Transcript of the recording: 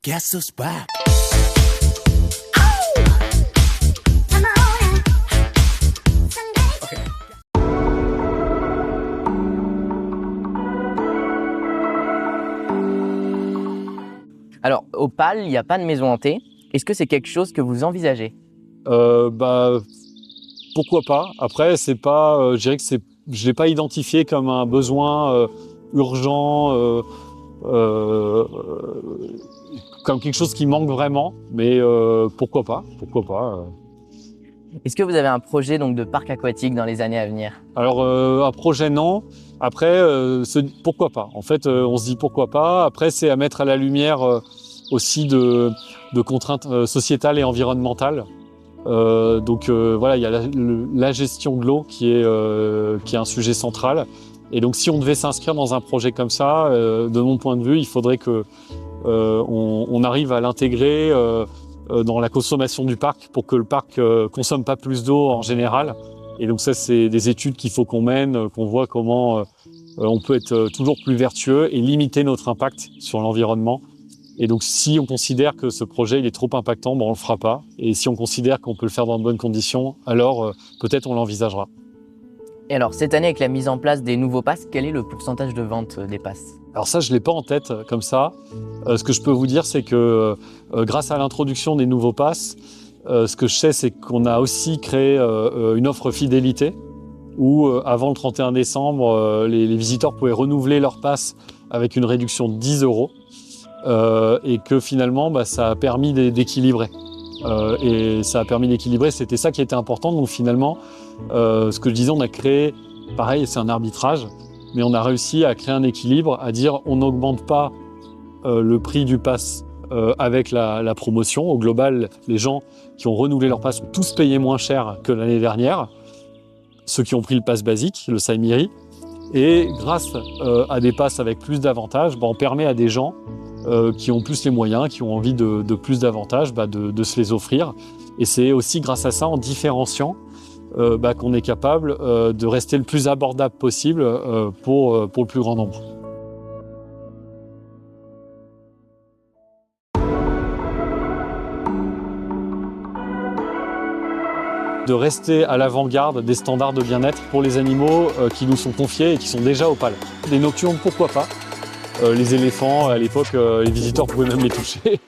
Guess who's back? Alors, au PAL, il n'y a pas de maison hantée. Est-ce que c'est quelque chose que vous envisagez? Pourquoi pas. Après, c'est pas, je dirais que je l'ai pas identifié comme un besoin urgent, comme quelque chose qui manque vraiment. Mais pourquoi pas. Est-ce que vous avez un projet donc, de parc aquatique dans les années à venir? Alors, un projet, non. Après, pourquoi pas. En fait, on se dit pourquoi pas. Après, c'est à mettre à la lumière aussi de contraintes sociétales et environnementales. Voilà, il y a la gestion de l'eau qui est un sujet central. Et donc, si on devait s'inscrire dans un projet comme ça, de mon point de vue, il faudrait que on arrive à l'intégrer dans la consommation du parc pour que le parc consomme pas plus d'eau en général. Et donc ça, c'est des études qu'il faut qu'on mène, qu'on voit comment on peut être toujours plus vertueux et limiter notre impact sur l'environnement. Et donc, si on considère que ce projet il est trop impactant, on le fera pas. Et si on considère qu'on peut le faire dans de bonnes conditions, alors peut-être on l'envisagera. Et alors, cette année, avec la mise en place des nouveaux passes, quel est le pourcentage de vente des passes? Alors ça, je l'ai pas en tête comme ça. Ce que je peux vous dire, c'est que grâce à l'introduction des nouveaux passes, ce que je sais, c'est qu'on a aussi créé une offre fidélité où, avant le 31 décembre, les visiteurs pouvaient renouveler leur passe avec une réduction de 10 €. Et que finalement, ça a permis d'équilibrer. C'était ça qui était important. Donc finalement, ce que je disais, on a créé, pareil, c'est un arbitrage, mais on a réussi à créer un équilibre, à dire on n'augmente pas le prix du pass avec la promotion. Au global, les gens qui ont renouvelé leur pass ont tous payé moins cher que l'année dernière. Ceux qui ont pris le pass basique, le Saimiri. Et grâce à des passes avec plus d'avantages, on permet à des gens qui ont plus les moyens, qui ont envie de plus d'avantages, de se les offrir. Et c'est aussi grâce à ça, en différenciant, qu'on est capable de rester le plus abordable possible pour le plus grand nombre. De rester à l'avant-garde des standards de bien-être pour les animaux qui nous sont confiés et qui sont déjà au PAL. Des nocturnes, pourquoi pas. Les éléphants, à l'époque, les visiteurs pouvaient même les toucher.